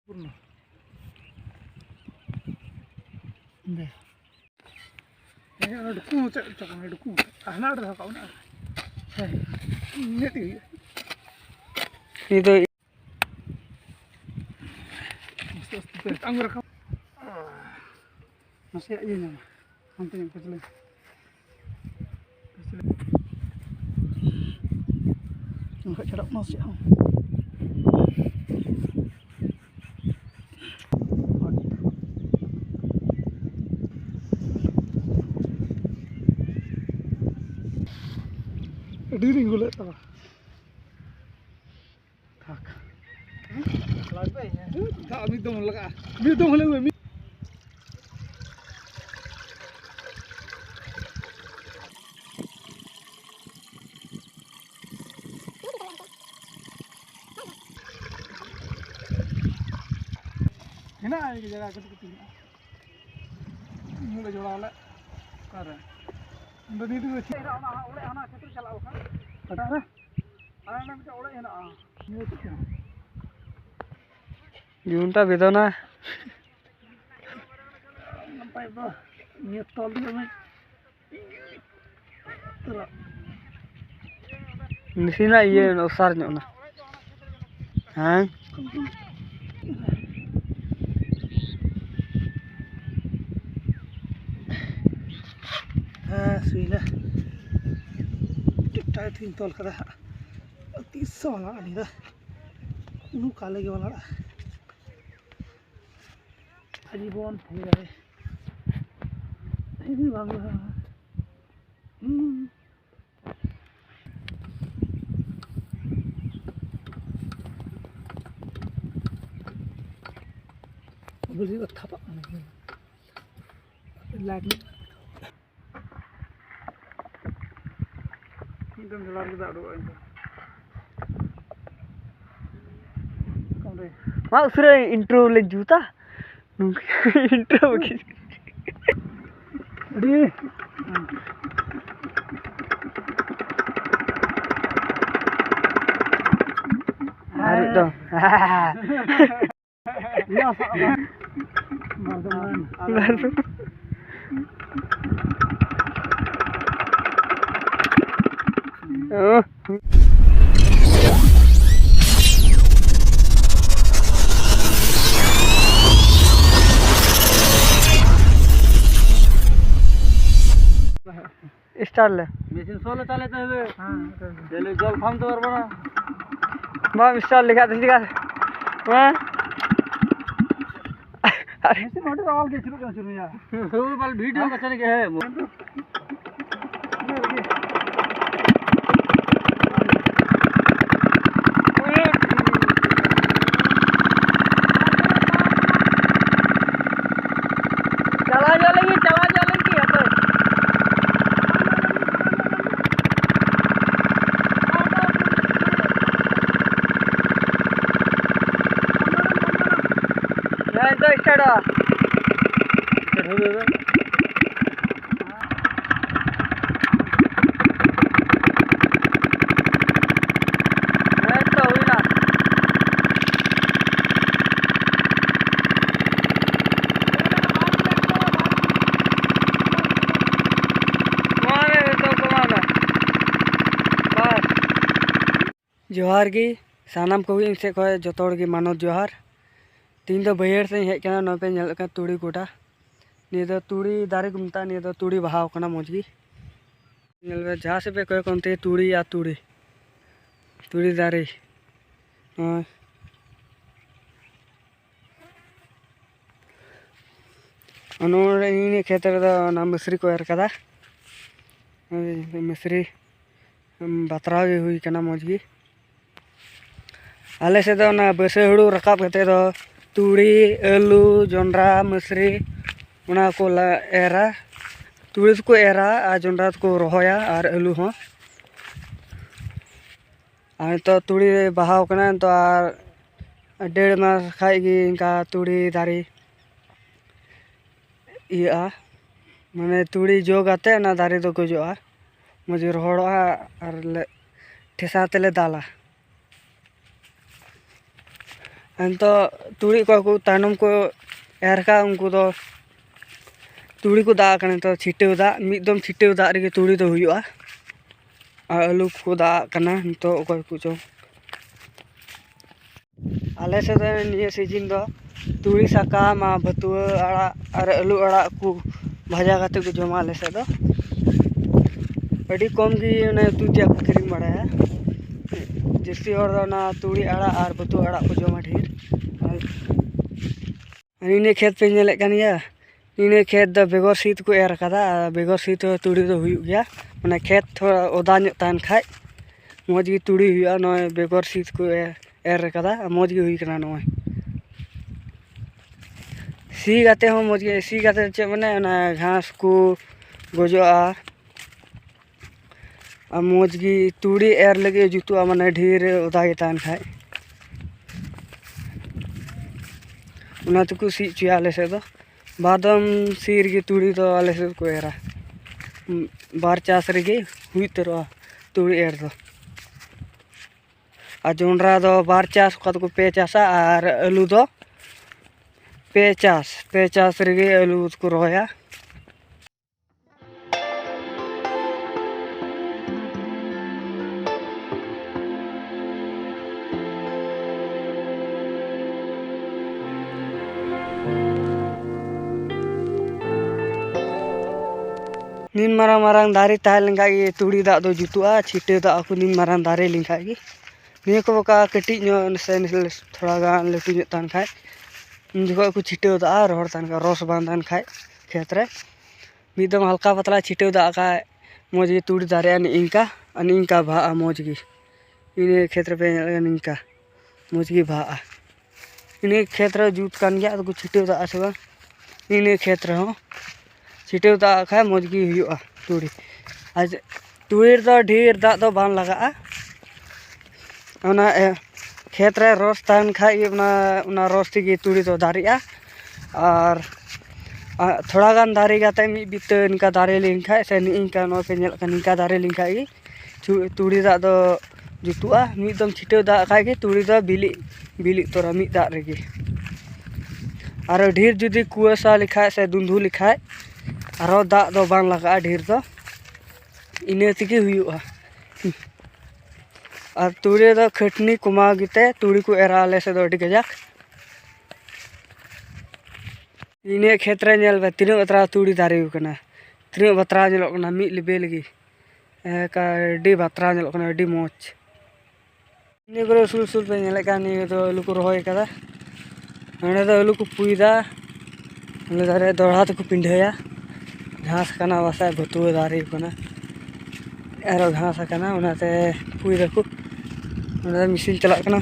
पूर्ण दे डुकू चकना डुकू आना काउना net itu anggur kamu masih aja nih nanti yang kecil nggak cerak masih diri gula apa tak tak bidong laka bidong lagi ini aja jaga kecil mulai jual lah karena udah itu sih oleh anak kecil kalau kan ada anak kita oleh anak ini tuh junta bedona sampai bah nyetol dia mah terus di sini iya usar nyona hah sudah kita tinggal kada tiso lah ini dah nu kale ke wala ajibon hai ini bangga beli apa lagi एकदम जलार के दाड़ो आई कौन रे मा उसरे intro ले जूता intro की अरे अरे तो या मर्दमान स्टार ले मेसिन सोलो चले तो है हां चले जल फार्म तो करबो ना बा स्टार लिखा दे लिखा हां अरे से मोटर ऑल के शुरू यार वो वाला वीडियो का चले के है चला चलेंगे तो स्टार्ट हो जोहार की सानाम को से जो मानव जोहार तीन दो बैर से हेज पे तुड़ी गोटा निये तुड़ी दारे को मता निये तुड़ी बहाव मौजगी जहाँ से पे कय कौनते तुड़ी या तुड़ी तुड़ी दारे इन खेत मसरी को एर कदा मसरी बातरा हुई मौजगी आले से बसे हुड़ू रकाब तुड़ी आलू जोंड्रा मसरी को एरा तुड़ी को एरा और जोंड्रा को रोहया और आलू हों तो तुड़ी बहाव तो 1.5 मास खाई इनका तुड़ी दारी इया माने तुड़ी जोगाते ना दारी तो गजोआ मजे रोहड़ा और ठेसा तेले दाला तो तुड़ी को तायनम को एर का उनको तो तुड़ी को दा कने तो छिटेव दा मिदम छिटेव दा रे तुड़ी तो हुआ आलू को दा कना तो ओको को चो आले से निये सीजन दो तुड़ी साका मा भतुआ आड़ा और आलू आड़ा को भाजा काते को जमा आले से दो अड़ी कम की तुतिया को किरिंग बाड़ाया जस्ती और ना तुड़ी आड़ा और भतुआ आड़ा को जमा ढेर इने खेत पे नेले कानिया इने खेत द बेगर सीत को एर कदा बेगर सीत तुड़ी दो हुई गया माने खेत थोड़ा ओदा ᱧᱚᱜ तान खाय मौज की तुड़ी हुआ नय बेगर सीत को एर कदा मौज की हुई कना नय सी गाते हो मौज की सी गाते चे माने घास को गजोआ मौज की तुड़ी एर लगे जुतुआ माने ढेर ओदा के तान खाय उना तो को सी चुया आले से दो बादम सीर की तुड़ी तो आले से को एरा बार चास रेगे हुई तरो तुड़ी एर दो आ जोंडरा दो बार चास को पे चासा और आलू दो पे चास रेगे आलू को रोया नीन मारा मारांग दारे ताहे लेंगा ये तुड़ी दा दो जुतुआ छिटे दा को नीन मारांग दारे लेंगा की निये को का कटी से थोड़ा गान लटू ᱧᱚᱜ तान खाय जो को छिटे दा रोहर तान का रस बांधन खाय खेत रे मिदम हल्का पतला छिटे दा का मौज की तुड़ी दारे इनका भा मौज की इने खेत रे पे इनका मौज की भा इने खेत रे जूत कान गया तो छिटे दा से इने खेत रे हो छिटेव दा खाय मौज की हुआ तुड़ी आज तुड़ी तो ढेर दा तो बान लगा खेत रे रस तान खाय रस की तुड़ी तो दारिया और थोड़ा गान दारे गाते मी बित इनका दारे लिंखा से इनका नो पे नेल इनका दारे लिंखा की तुड़ी दा दो जुतुआ मिदम छिटेव दा खाय की तुड़ी दा बिली तोरा मी दा रेगी और ढेर जुदी कुआसा लिखाय से दुंधु लिखाय आरो दा दो बान लगा ढेर दो इने तके हुआ और तुड़ी दो खटनी कुमा गिते तुड़ी को एरा ले से दो अडी गजाक इने खेत रे नेल बे तिनो बतरा तुड़ी दारे कना तिनो बतरा नेलो कना मी लेबे लगी का अडी बतरा नेलो कना अडी मोच इने करे सुल पे नेले का नि तो आलू को रोय कदा नडे दो आलू को पुईदा ले दारे दोड़ा तो को पिंढया घास कना वासा भतुआ दारे कना एरो घास कना उनाते पुई दको उना मशीन चला कना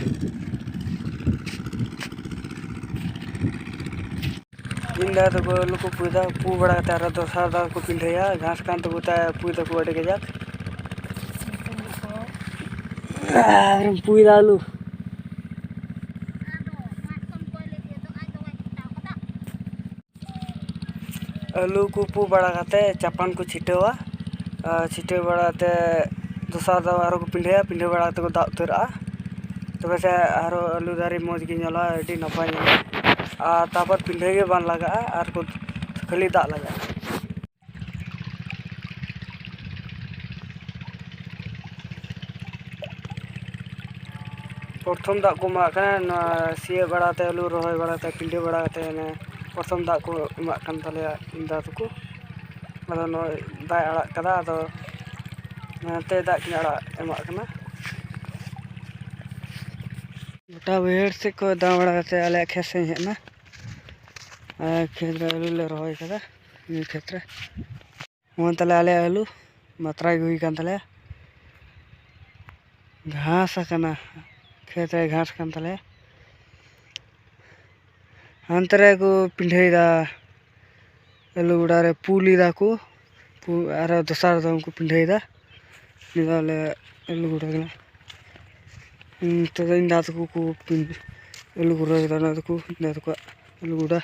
इंदा तो आलू को पुईदा पु बड़ा तारा दोसार दा को पिंढया घास कान तो बुता पुई दको अडे गजाक पुईदा आलू आलू को पु बड़ा काते चापान को छिटेवा छिटे बड़ाते दोसार दा आरो को पिंढे बड़ा तो दा उतरा तबे से आरो आलू दारे मौज की नला अडी नपाय आ तापर पिंढे के बान लगा आर को खाली दा लगा प्रथम दा को मा कना सिए बड़ाते आलू रोय बड़ाते पिंढे बड़ाते ने प्रथम दा को मा कन तले इंदा को अदो नो दा आड़ा कदा अदो ते दा की आड़ा एमा कना गोटा वेड़ से को दा बड़ाते आले खेत से हेना खेत रे आलू ले रोय कदा ये खेत रे मोन तले आले आलू मात्रा हुई कान तले घास कना खेत रे घास कान तले अंतरे को पिंढेदा आलू गुड़ा रे पुलीदा को आर दोसार दम को पिंढेदा निदाले आलू गुड़ा कना तो इंदा तो को आलू गुड़ा दाना तो को इंदा तो आलू गुड़ा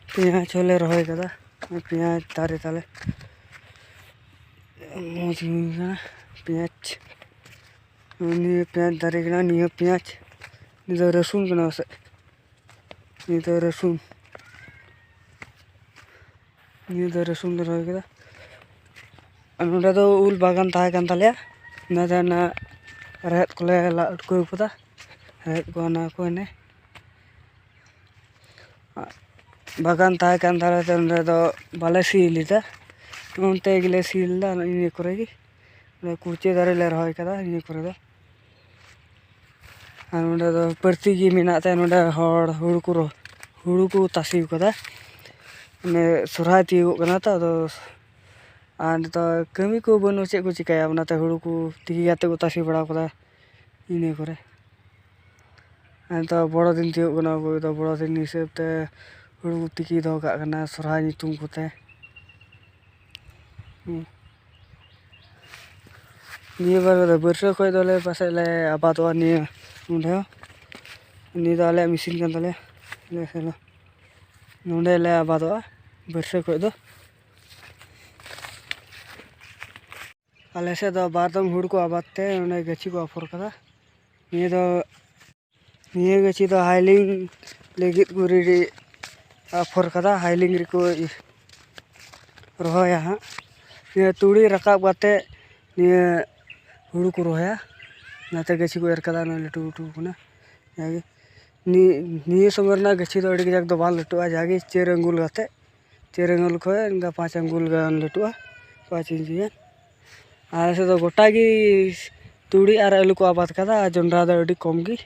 पियाज छोले रोय कदा पियाज तारे ताले मौज पेंच निये पेंच दारे कना निये पेंच निये रसुन कना से निये रसुन निये रसुन रोय कदा नोडे दो उल बागान ताहे कान तालेया ना जाना रेत कोले ला को पदा रेत को ना को ने बागान ताहे कान ताले ते नोडे दो बाले सी लिदा उनते गिले सी लिदा इने करे गी कुर्चे दारे ले रहोय कदा इने करे दो और नोडे दो परती गी मेनाते नोडे हड़ हुड़ू को तासी कदा ने सोराय तियो कना ता दो आन तो कमी को बनो चे को चिकाया बनाते हुड़ू को तिकी गाते को तासी बड़ा कदा इने करे आन तो बड़ो दिन तियो कना को तो बड़ो दिन हिसाब ते हुड़ू को तिकी दो का कना सोराय नितुम कोते निये बार दो बरसा खोय दोले पासे ले आबादो निये नोडे निये दो आले मिसिन कान ताले ले सेलो नोडे ले आबादो बरसा खोय दो आले से दो बारदम हुड़ को आबादते उन्हें गची को अफर कदा निये गची दो हाइलिंग लेगित गुरी अफर कदा हाइलिंग रिको रोया हाँ निये तुड़ी रकाब काते निये हुड़ को रोया नाते गची को एर कदा न लटू लटू कना जागे निये समरना गची दो अड़ी जाग दो बाल लटुआ जागे 4 अंगुल गाते 4 अंगुल खोय इनका 5 अंगुल गान लटुआ 5 इंच गान आले से दो गोटा की तुड़ी और आलू को आबाद कदा जोंडा दो अड़ी कम की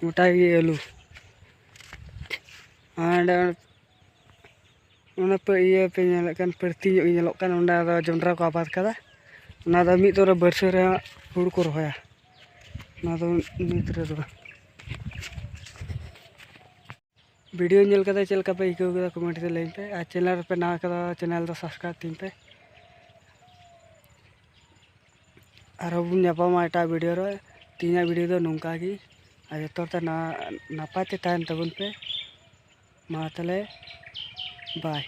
गोटा की आलू आंड पे ये पे नेलकन परती नेलकन उंडा दो जोंडा को आबाद कदा ना दो मिद तोरे बरसे रे हुड़ को रोया ना दो मिद रे दो वीडियो नेल कदा चलका पे इको कदा कमेंट दे लाइन पे आ चैनल पे ना कदा चैनल दो सब्सक्राइब तीन पे और नापामा एटा वीडियो रे तीना वीडियो दो नोंका गी आ जतोते ना नापाते तान तबन पे मा तले बाय।